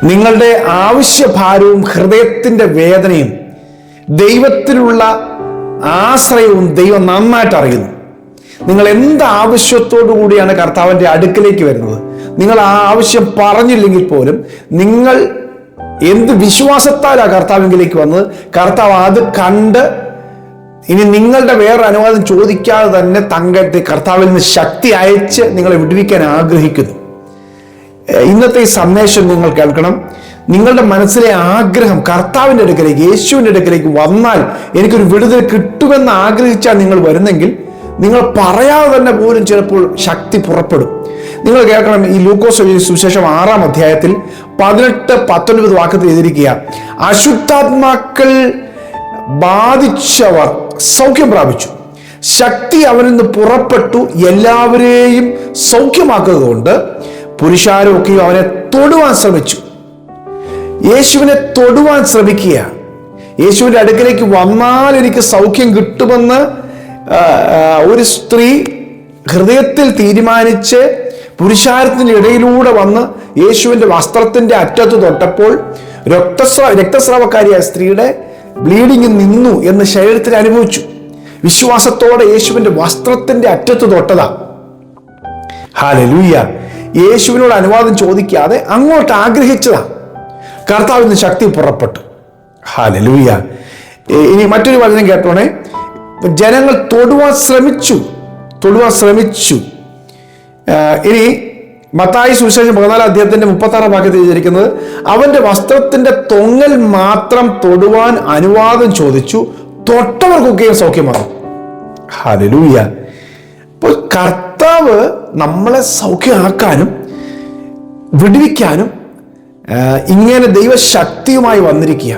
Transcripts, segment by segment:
നിങ്ങളുടെ ആവശ്യഭാരവും ഹൃദയത്തിൻ്റെ വേദനയും ദൈവത്തിലുള്ള ആശ്രയവും ദൈവം നന്നായിട്ട് അറിയുന്നു. നിങ്ങൾ എന്ത് ആവശ്യത്തോടു കൂടിയാണ് കർത്താവിൻ്റെ അടുക്കിലേക്ക് വരുന്നത്, നിങ്ങൾ ആ ആവശ്യം പറഞ്ഞില്ലെങ്കിൽ പോലും നിങ്ങൾ എന്ത് വിശ്വാസത്താലാണ് കർത്താവിലേക്ക് വന്നത്, കർത്താവ് അത് കണ്ട് ഇനി നിങ്ങളുടെ വേറെ അനുവാദം ചോദിക്കാതെ തന്നെ തങ്ങളുടെ കർത്താവിൽ നിന്ന് ശക്തി അയച്ച് നിങ്ങളെ വിടുവിക്കാൻ ആഗ്രഹിക്കുന്നു. ഇന്നത്തെ ഈ സന്ദേശം നിങ്ങൾ കേൾക്കണം. നിങ്ങളുടെ മനസ്സിലെ ആഗ്രഹം കർത്താവിൻ്റെ അടുക്കലേക്ക്, യേശുവിൻ്റെ അടുക്കലേക്ക് വന്നാൽ എനിക്കൊരു വിടുതൽ കിട്ടുമെന്ന് ആഗ്രഹിച്ചാൽ നിങ്ങൾ വരുന്നെങ്കിൽ നിങ്ങൾ പറയാതെ തന്നെ പോലും ചിലപ്പോൾ ശക്തി പുറപ്പെടും. നിങ്ങൾ കേൾക്കണം, ഈ ലൂക്കോസ് സുവിശേഷം 6-ാം അധ്യായത്തിൽ 18-19 വാക്യത്തിൽ എഴുതിയിരിക്കുക, അശുദ്ധാത്മാക്കൾ ബാധിച്ചവർ സൗഖ്യം പ്രാപിച്ചു, ശക്തി അവരിൽ നിന്ന് പുറപ്പെട്ടു, എല്ലാവരെയും സൗഖ്യമാക്കുക കൊണ്ട് പുരുഷാരമൊക്കെയും അവനെ തൊടുവാൻ ശ്രമിച്ചു. യേശുവിനെ തൊടുവാൻ ശ്രമിക്കുക. യേശുവിൻ്റെ അടുക്കലേക്ക് വന്നാൽ എനിക്ക് സൗഖ്യം കിട്ടുമെന്ന് ഒരു സ്ത്രീ ഹൃദയത്തിൽ തീരുമാനിച്ച് പുരുഷാരത്തിൻ്റെ ഇടയിലൂടെ വന്ന് യേശുവിൻ്റെ വസ്ത്രത്തിൻ്റെ അറ്റത്ത് തൊട്ടപ്പോൾ രക്തസ്രാവക്കാരിയായ സ്ത്രീയുടെ ബ്ലീഡിങ് നിന്നു എന്ന് ശരീരത്തിൽ അനുഭവിച്ചു. വിശ്വാസത്തോടെ യേശുവിൻ്റെ വസ്ത്രത്തിൻ്റെ അറ്റത്ത് തൊട്ടതാ. ഹല്ലേലൂയ. യേശുവിനോട് അനുവാദം ചോദിക്കാതെ അങ്ങോട്ട് ആഗ്രഹിച്ചതാ. കർത്താവിൽ നിന്ന് ശക്തി പുറപ്പെട്ടു. ഹല്ലേലൂയ. ഇനി മറ്റൊരു വചനം കേട്ടോണേ. ജനങ്ങൾ തൊടുവാൻ ശ്രമിച്ചു. ഇനി മത്തായി സുവിശേഷം 14-ാം അധ്യായത്തിന്റെ 36-ാം വാക്യത്തിൽ എഴുതിയിരിക്കുന്നത്, അവന്റെ വസ്ത്രത്തിന്റെ തൊങ്ങൽ മാത്രം തൊടുവാൻ അനുവാദം ചോദിച്ചു, തൊട്ടവർക്കൊക്കെയും സൗഖ്യമാണ്. ഹല്ലേലൂയ. അപ്പോൾ കർത്താവ് നമ്മളെ സൗഖ്യമാക്കാനും വിടുവിക്കാനും ഇങ്ങനെ ദൈവശക്തിയുമായി വന്നിരിക്കുക.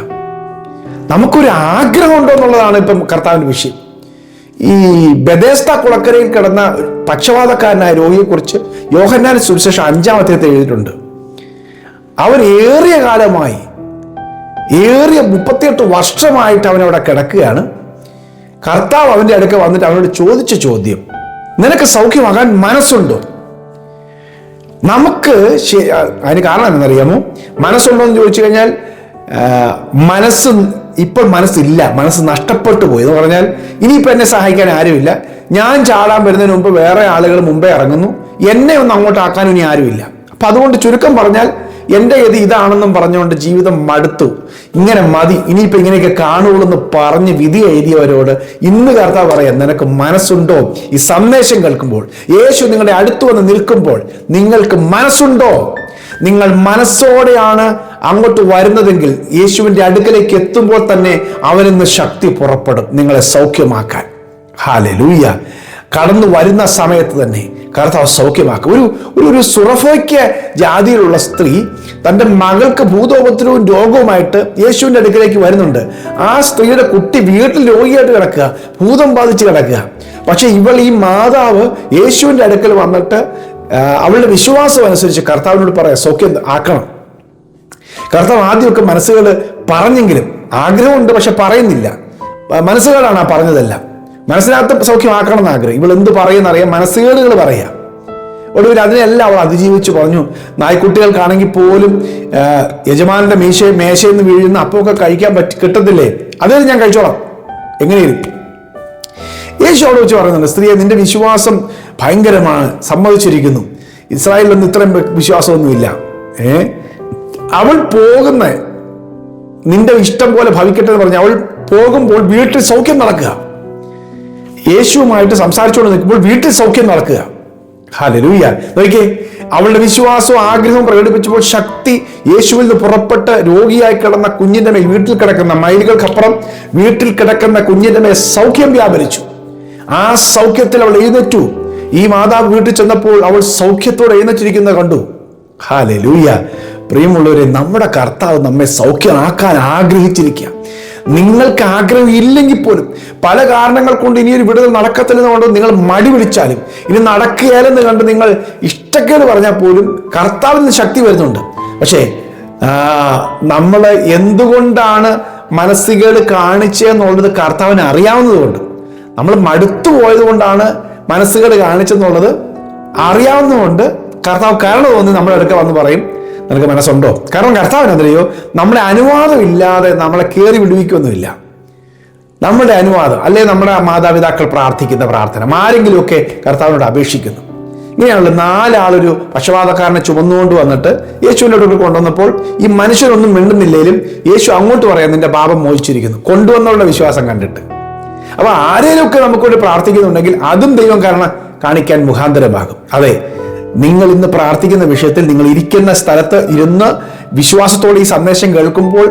നമുക്കൊരു ആഗ്രഹം ഉണ്ടോ എന്നുള്ളതാണ് ഇപ്പം കർത്താവിൻ്റെ വിഷയം. ഈ ബെഥേസ്ദ കുളക്കരയിൽ കിടന്ന പക്ഷവാതക്കാരനായ രോഗിയെക്കുറിച്ച് യോഹന്നാൻ സുവിശേഷം 5-ാം അധ്യായത്തിൽ എഴുതിയിട്ടുണ്ട്. അവൻ ഏറിയ കാലമായി 38 വർഷമായിട്ട് അവനവിടെ കിടക്കുകയാണ്. കർത്താവ് അവൻ്റെ അടുക്ക വന്നിട്ട് അവനോട് ചോദിച്ച ചോദ്യം, നിനക്ക് സൗഖ്യമാകാൻ മനസ്സുണ്ടോ? നമുക്ക് അതിന് കാരണം എന്താണെന്നറിയാമോ? മനസ്സുണ്ടോ എന്ന് ചോദിച്ചു കഴിഞ്ഞാൽ ഇപ്പോൾ മനസ്സില്ല, മനസ്സ് നഷ്ടപ്പെട്ടു പോയി എന്ന് പറഞ്ഞാൽ ഇനിയിപ്പോൾ എന്നെ സഹായിക്കാൻ ആരുമില്ല, ഞാൻ ചാടാൻ വരുന്നതിന് മുമ്പ് വേറെ ആളുകൾ മുമ്പേ ഇറങ്ങുന്നു, എന്നെ ഒന്ന് അങ്ങോട്ട് ആക്കാനും ഇനി ആരുമില്ല. അപ്പം അതുകൊണ്ട് ചുരുക്കം പറഞ്ഞാൽ എൻ്റെ ഗതി ഇതാണെന്നും പറഞ്ഞുകൊണ്ട് ജീവിതം മടുത്തു, ഇങ്ങനെ മതി, ഇനിയിപ്പോൾ ഇങ്ങനെയൊക്കെ കാണുള്ളൂ എന്ന് പറഞ്ഞ് വിധി എഴുതിയവരോട് ഇന്ന് കർത്താവ് പറയാം, നിനക്ക് മനസ്സുണ്ടോ? ഈ സന്ദേശം കേൾക്കുമ്പോൾ, യേശു നിങ്ങളുടെ അടുത്ത് വന്ന് നിൽക്കുമ്പോൾ നിങ്ങൾക്ക് മനസ്സുണ്ടോ? നിങ്ങൾ മനസ്സോടെയാണ് അങ്ങോട്ട് വരുന്നതെങ്കിൽ യേശുവിൻ്റെ അടുക്കലേക്ക് എത്തുമ്പോൾ തന്നെ അവനിൽ നിന്ന് ശക്തി പുറപ്പെടും നിങ്ങളെ സൗഖ്യമാക്കാൻ. ഹല്ലേലൂയ. കടന്നു വരുന്ന സമയത്ത് തന്നെ കർത്താവ് സൗഖ്യമാക്കും. ഒരു സുറഫോയ്ക്ക് ജാതിയിലുള്ള സ്ത്രീ തൻ്റെ മകൾക്ക് ഭൂതോപദ്രവവും രോഗവുമായിട്ട് യേശുവിൻ്റെ അടുക്കലേക്ക് വരുന്നുണ്ട്. ആ സ്ത്രീയുടെ കുട്ടി വീട്ടിൽ രോഗിയായിട്ട് കിടക്കുക, ഭൂതം ബാധിച്ച് കിടക്കുക. പക്ഷെ ഈ മാതാവ് യേശുവിൻ്റെ അടുക്കൽ വന്നിട്ട് അവളുടെ വിശ്വാസം അനുസരിച്ച് കർത്താവിനോട് പറയാം, സൗഖ്യം ആക്കണം. കർത്താവ് ആദ്യമൊക്കെ മനസ്സുകൾ പറഞ്ഞെങ്കിലും, ആഗ്രഹമുണ്ട് പക്ഷെ പറയുന്നില്ല, മനസ്സുകളാണ് ആ പറഞ്ഞതെല്ലാം. മനസ്സിനകത്ത് സൗഖ്യമാക്കണം എന്ന് ആഗ്രഹം. ഇവൾ എന്ത് പറയുന്നറിയാം, മനസ്സുകൾ പറയാം. ഒടുവിൽ അതിനെല്ലാം അവൾ അതിജീവിച്ച് പറഞ്ഞു, നായ്ക്കുട്ടികൾക്കാണെങ്കിൽ പോലും യജമാനന്റെ മേശയിൽ നിന്ന് വീഴുന്ന അപ്പമൊക്കെ കഴിക്കാൻ കിട്ടത്തില്ലേ, അതായത് ഞാൻ കഴിച്ചോളാം, എങ്ങനെയിരിക്കും. യേശു അവിടെ വെച്ച് പറയുന്നുണ്ട്, സ്ത്രീയെ നിന്റെ വിശ്വാസം ഭയങ്കരമാണ്, സമ്മതിച്ചിരിക്കുന്നു, ഇസ്രായേലിലൊന്നും ഇത്രയും വിശ്വാസമൊന്നുമില്ല. അവൾ പോകുന്ന നിന്റെ ഇഷ്ടം പോലെ ഭവിക്കട്ടെ എന്ന് പറഞ്ഞ് അവൾ പോകുമ്പോൾ വീട്ടിൽ സൗഖ്യം നടക്കുക. യേശുവുമായിട്ട് സംസാരിച്ചുകൊണ്ട് നിൽക്കുമ്പോൾ വീട്ടിൽ സൗഖ്യം നടക്കുക. ഹല്ലേലൂയ. നോക്കിയേ, അവളുടെ വിശ്വാസവും ആഗ്രഹവും പ്രകടിപ്പിച്ചപ്പോൾ ശക്തി യേശുവിൽ നിന്ന് പുറപ്പെട്ട് രോഗിയായി കിടന്ന കുഞ്ഞിന്റെ മേൽ, വീട്ടിൽ കിടക്കുന്ന മൈലുകൾക്കപ്പുറം വീട്ടിൽ കിടക്കുന്ന കുഞ്ഞിന്റെ മേൽ സൗഖ്യം വ്യാപരിച്ചു. ആ സൗഖ്യത്തിൽ അവൾ എഴുന്നേറ്റു. ഈ മാതാവ് വീട്ടിൽ ചെന്നപ്പോൾ അവൾ സൗഖ്യത്തോടെ എഴുന്നേറ്റിരിക്കുന്നത് കണ്ടു. ഹല്ലേലൂയ. പ്രിയമുള്ളവരെ, നമ്മുടെ കർത്താവ് നമ്മെ സൗഖ്യമാക്കാൻ ആഗ്രഹിച്ചിരിക്കുക. നിങ്ങൾക്ക് ആഗ്രഹം ഇല്ലെങ്കിൽ പോലും പല കാരണങ്ങൾ കൊണ്ട് ഇനിയൊരു വിടുതൽ നടക്കത്തില്ലെന്ന് കൊണ്ട് നിങ്ങൾ മടി പിടിച്ചാലും, ഇനി നടക്കുകയാലെന്ന് കണ്ട് നിങ്ങൾ ഇഷ്ടക്കേട് പറഞ്ഞാൽ പോലും കർത്താവിൽ നിന്ന് ശക്തി വരുന്നുണ്ട്. പക്ഷേ നമ്മൾ എന്തുകൊണ്ടാണ് മനസ്സുകൾ കാണിച്ചതെന്നുള്ളത് കർത്താവിന് അറിയാവുന്നതുകൊണ്ട്, നമ്മൾ മടുത്തു പോയത് കൊണ്ടാണ് മനസ്സുകൾ കാണിച്ചെന്നുള്ളത് അറിയാവുന്നതുകൊണ്ട് കർത്താവ് കാരണം തോന്നി നമ്മുടെ അടുക്ക വന്ന് പറയും, നിനക്ക് മനസ്സുണ്ടോ? കാരണം കർത്താവിനെന്തറിയോ, നമ്മുടെ അനുവാദമില്ലാതെ നമ്മളെ കയറി വിടുവിക്കൊന്നുമില്ല. നമ്മുടെ അനുവാദം, അല്ലെ നമ്മുടെ മാതാപിതാക്കൾ പ്രാർത്ഥിക്കുന്ന പ്രാർത്ഥന ആരെങ്കിലുമൊക്കെ കർത്താവിനോട് അപേക്ഷിക്കുന്നു. ഇങ്ങനെയാണല്ലോ 4 ആളൊരു പക്ഷപാതക്കാരനെ ചുമന്നുകൊണ്ട് വന്നിട്ട് യേശുവിൻ്റെ അടുത്ത് കൊണ്ടുവന്നപ്പോൾ ഈ മനുഷ്യരൊന്നും മിണ്ടുന്നില്ലേലും യേശു അങ്ങോട്ട് പറയാം, നിന്റെ പാപം മോചിച്ചിരിക്കുന്നു, കൊണ്ടുവന്നുള്ള വിശ്വാസം കണ്ടിട്ട്. അപ്പൊ ആരേലുമൊക്കെ നമുക്കൊരു പ്രാർത്ഥിക്കുന്നുണ്ടെങ്കിൽ അതും ദൈവം കാണിക്കാൻ മുഖാന്തരമാകും. അതെ, നിങ്ങൾ ഇന്ന് പ്രാർത്ഥിക്കുന്ന വിഷയത്തിൽ നിങ്ങൾ ഇരിക്കുന്ന സ്ഥലത്ത് ഇരുന്ന് വിശ്വാസത്തോടെ ഈ സന്ദേശം കേൾക്കുമ്പോൾ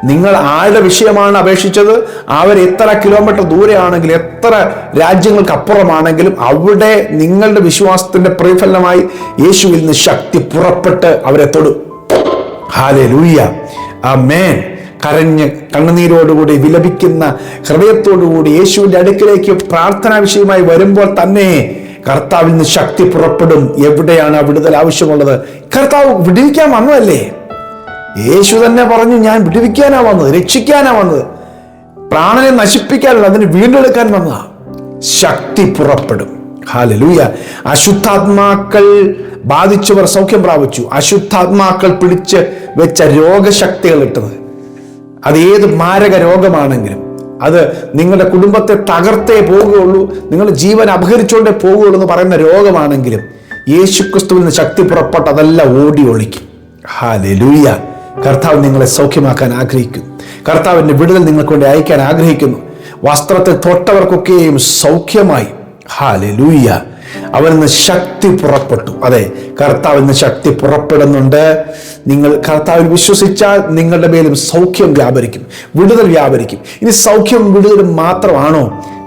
നിങ്ങൾ ആരുടെ വിഷയമാണ് അപേക്ഷിച്ചത്, അവർ എത്ര കിലോമീറ്റർ ദൂരെയാണെങ്കിലും എത്ര രാജ്യങ്ങൾക്ക് അപ്പുറമാണെങ്കിലും അവിടെ നിങ്ങളുടെ വിശ്വാസത്തിന്റെ പ്രതിഫലനമായി യേശുവിൽ നിന്ന് ശക്തി പുറപ്പെട്ട് അവരെ തൊടും. ഹല്ലേലൂയ, ആമേൻ. കരഞ്ഞ് കണ്ണുനീരോടുകൂടി വിലപിക്കുന്ന ഹൃദയത്തോടുകൂടി യേശുവിന്റെ അടുക്കിലേക്ക് പ്രാർത്ഥനാ വിഷയമായി വരുമ്പോൾ തന്നെ കർത്താവിൽ നിന്ന് ശക്തി പുറപ്പെടും. എവിടെയാണ് വിടുതൽ ആവശ്യമുള്ളത്? കർത്താവ് വിടുവിക്കാൻ വന്നതല്ലേ? യേശു തന്നെ പറഞ്ഞു, ഞാൻ വിടുവിക്കാനാ വന്നത്, രക്ഷിക്കാനാ വന്നത്, പ്രാണനെ നശിപ്പിക്കാനല്ല, അതിന് വീണ്ടെടുക്കാൻ വന്നതാ. ശക്തി പുറപ്പെടും. ഹല്ലേലൂയ. അശുദ്ധാത്മാക്കൾ ബാധിച്ചവർ സൗഖ്യം പ്രാപിച്ചു. അശുദ്ധാത്മാക്കൾ പിടിച്ച് വെച്ച രോഗശക്തികൾ ഇട്ടത്, അത് ഏത് മാരക രോഗമാണെങ്കിലും, അത് നിങ്ങളുടെ കുടുംബത്തെ തകർത്തേ പോവുകയുള്ളൂ, നിങ്ങളുടെ ജീവൻ അപഹരിച്ചുകൊണ്ടേ പോവുകയുള്ളൂ എന്ന് പറയുന്ന രോഗമാണെങ്കിലും യേശുക്രിസ്തുവിൽ നിന്ന് ശക്തി പുറപ്പെട്ട് അതെല്ലാം ഓടി ഒളിക്കും. ഹല്ലേലൂയ. കർത്താവ് നിങ്ങളെ സൗഖ്യമാക്കാൻ ആഗ്രഹിക്കുന്നു. കർത്താവിന്റെ വിടുതൽ നിങ്ങൾക്ക് വേണ്ടി അയക്കാൻ ആഗ്രഹിക്കുന്നു. വസ്ത്രത്തെ തൊട്ടവർക്കൊക്കെയും സൗഖ്യമായി. ഹല്ലേലൂയ. അവരിൽ നിന്ന് ശക്തി പുറപ്പെട്ടു. അതെ, കർത്താവിൽ നിന്ന് ശക്തി പുറപ്പെടുന്നുണ്ട്. നിങ്ങൾ കർത്താവിൽ വിശ്വസിച്ചാൽ നിങ്ങളുടെ മേലും സൗഖ്യം വ്യാപരിക്കും, വിടുതൽ വ്യാപരിക്കും. ഇനി സൗഖ്യം വിടുതലും മാത്രമാണോ?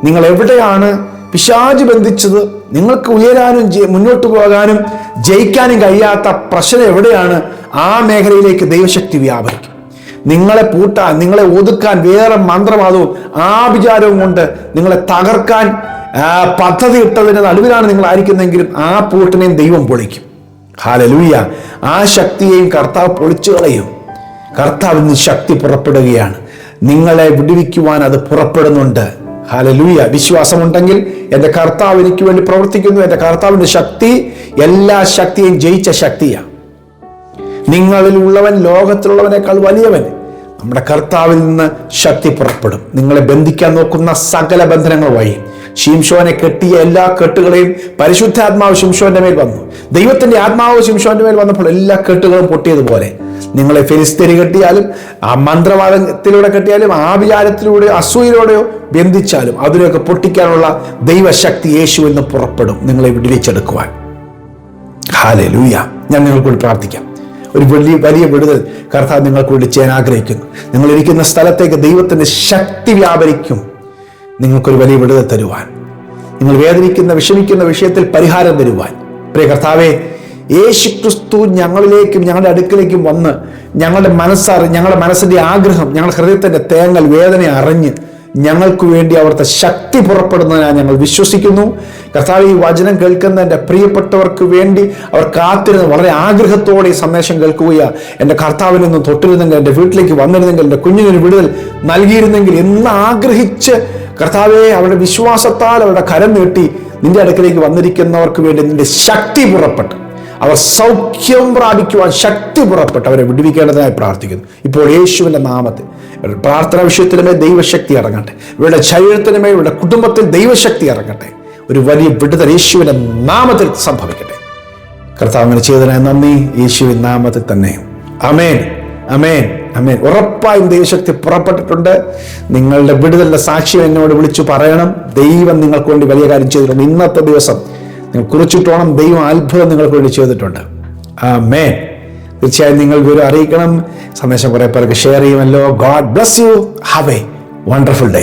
നിങ്ങൾ എവിടെയാണ് പിശാച് ബന്ധിച്ചത്? നിങ്ങൾക്ക് ഉയരാനും മുന്നോട്ട് പോകാനും ജയിക്കാനും കഴിയാത്ത പ്രശ്നം എവിടെയാണ്? ആ മേഖലയിലേക്ക് ദൈവശക്തി വ്യാപരിക്കും. നിങ്ങളെ പൂട്ടാൻ, നിങ്ങളെ ഒതുക്കാൻ വേറെ മന്ത്രവാദവും ആഭിചാരവും കൊണ്ട് നിങ്ങളെ തകർക്കാൻ പദ്ധതി ഇട്ടതിന്റെ നടുവിലാണ് നിങ്ങൾ ആയിരിക്കുന്നെങ്കിലും ആ പൂട്ടിനെയും ദൈവം പൊളിക്കും. ഹല്ലേലൂയ. ആ ശക്തിയെയും കർത്താവ് പൊളിച്ചു കളയും. കർത്താവിൽ നിന്ന് ശക്തി പുറപ്പെടുകയാണ്. നിങ്ങളെ വിടുവിക്കുവാൻ അത് പുറപ്പെടുന്നുണ്ട്. ഹല്ലേലൂയ. വിശ്വാസമുണ്ടെങ്കിൽ എൻ്റെ കർത്താവ് എനിക്ക് വേണ്ടി പ്രവർത്തിക്കുന്നു. എൻ്റെ കർത്താവിന്റെ ശക്തി എല്ലാ ശക്തിയെയും ജയിച്ച ശക്തിയാണ്. നിങ്ങളിൽ ഉള്ളവൻ ലോകത്തിലുള്ളവനേക്കാൾ വലിയവൻ. നമ്മുടെ കർത്താവിൽ നിന്ന് ശക്തി പുറപ്പെടും. നിങ്ങളെ ബന്ധിക്കാൻ നോക്കുന്ന സകല ബന്ധനങ്ങൾ വഴി ശിംശോനെ കെട്ടിയ എല്ലാ കെട്ടുകളെയും പരിശുദ്ധാത്മാവ് ശിംശോന്റെ മേൽ വന്നു. ദൈവത്തിന്റെ ആത്മാവ് ശിംശോന്റെ മേൽ വന്നപ്പോൾ എല്ലാ കെട്ടുകളും പൊട്ടിയതുപോലെ നിങ്ങളെ ഫെലിസ്തീനി കെട്ടിയാലും, ആ മന്ത്രവാദത്തിലൂടെ കെട്ടിയാലും, ആഭിചാരത്തിലൂടെ അസൂയയിലൂടെയോ ബന്ധിച്ചാലും അതിനെയൊക്കെ പൊട്ടിക്കാനുള്ള ദൈവശക്തി യേശുവിൽ നിന്ന് പുറപ്പെടും, നിങ്ങളെ വിടുവിച്ചെടുക്കുവാൻ. ഹല്ലേലൂയ. ഞാൻ നിങ്ങൾക്ക് വേണ്ടി പ്രാർത്ഥിക്കാം. ഒരു വലിയ വിടുതൽ കർത്താവ് നിങ്ങൾക്ക് വേണ്ടി ചെയ്യാൻ ആഗ്രഹിക്കുന്നു. നിങ്ങൾ ഇരിക്കുന്ന സ്ഥലത്തേക്ക് ദൈവത്തിന്റെ ശക്തി വ്യാപരിക്കും, നിങ്ങൾക്കൊരു വലിയ വിടുതൽ തരുവാൻ, നിങ്ങൾ വേദനിക്കുന്ന വിഷമിക്കുന്ന വിഷയത്തിൽ പരിഹാരം തരുവാൻ. പ്രിയ കർത്താവേ, യേശുക്രിസ്തു ഞങ്ങളിലേക്കും ഞങ്ങളുടെ അടുക്കിലേക്കും വന്ന് ഞങ്ങളുടെ മനസ്സിന്റെ ആഗ്രഹം, ഞങ്ങളുടെ ഹൃദയത്തിന്റെ തേങ്ങൽ വേദന അറിഞ്ഞ് ഞങ്ങൾക്ക് വേണ്ടി അവിടുത്തെ ശക്തി പുറപ്പെടുന്നതിനായി ഞങ്ങൾ വിശ്വസിക്കുന്നു. കർത്താവ്, ഈ വചനം കേൾക്കുന്ന എൻ്റെ പ്രിയപ്പെട്ടവർക്ക് വേണ്ടി അവർ കാത്തിരുന്ന് വളരെ ആഗ്രഹത്തോടെ ഈ സന്ദേശം കേൾക്കുകയാണ്. എൻ്റെ കർത്താവിൽ നിന്ന് തൊട്ടിരുന്നെങ്കിൽ, എൻ്റെ വീട്ടിലേക്ക് വന്നിരുന്നെങ്കിൽ, എൻ്റെ കുഞ്ഞിനൊരു വിടുതൽ നൽകിയിരുന്നെങ്കിൽ എന്ന് ആഗ്രഹിച്ച് കർത്താവെ, അവരുടെ വിശ്വാസത്താൽ അവരുടെ കരം നീട്ടി നിന്റെ അടുക്കലേക്ക് വന്നിരിക്കുന്നവർക്ക് വേണ്ടി നിന്റെ ശക്തി പുറപ്പെട്ട് അവർ സൗഖ്യം പ്രാപിക്കുവാൻ ശക്തി പുറപ്പെട്ട് അവരെ വിടുവിക്കേണ്ടതിനായി പ്രാർത്ഥിക്കുന്നു. ഇപ്പോൾ യേശുവിന്റെ നാമത്തിൽ പ്രാർത്ഥനാ വിഷയത്തിനുമേ ദൈവശക്തി ഇറങ്ങട്ടെ. ഇവരുടെ ശരീരത്തിനുമേ, ഇവരുടെ കുടുംബത്തിൽ ദൈവശക്തി ഇറങ്ങട്ടെ. ഒരു വലിയ വിടുതൽ യേശുവിന്റെ നാമത്തിൽ സംഭവിക്കട്ടെ. കർത്താവിനെ ചെയ്തതിനായി നന്ദി, യേശുവിൻ നാമത്തിൽ തന്നെ. ആമേൻ, ആമേൻ, ആമേൻ. ഉറപ്പായും ദൈവശക്തി പുറപ്പെട്ടിട്ടുണ്ട്. നിങ്ങളുടെ വിടുതലിന്റെ സാക്ഷ്യം എന്നോട് വിളിച്ചു പറയണം. ദൈവം നിങ്ങൾക്ക് വേണ്ടി വലിയ കാര്യം ചെയ്തിട്ടുണ്ട്. ഇന്നത്തെ ദിവസം നിങ്ങൾ കുറിച്ചിട്ടോണം, ദൈവം അത്ഭുതം നിങ്ങൾക്ക് വേണ്ടി ചെയ്തിട്ടുണ്ട്. ആമേൻ. തീർച്ചയായും നിങ്ങൾ വിവരം അറിയിക്കണം. സന്ദേശം കുറെ പേർക്ക് ഷെയർ ചെയ്യുമല്ലോ. God bless you. Have A wonderful day.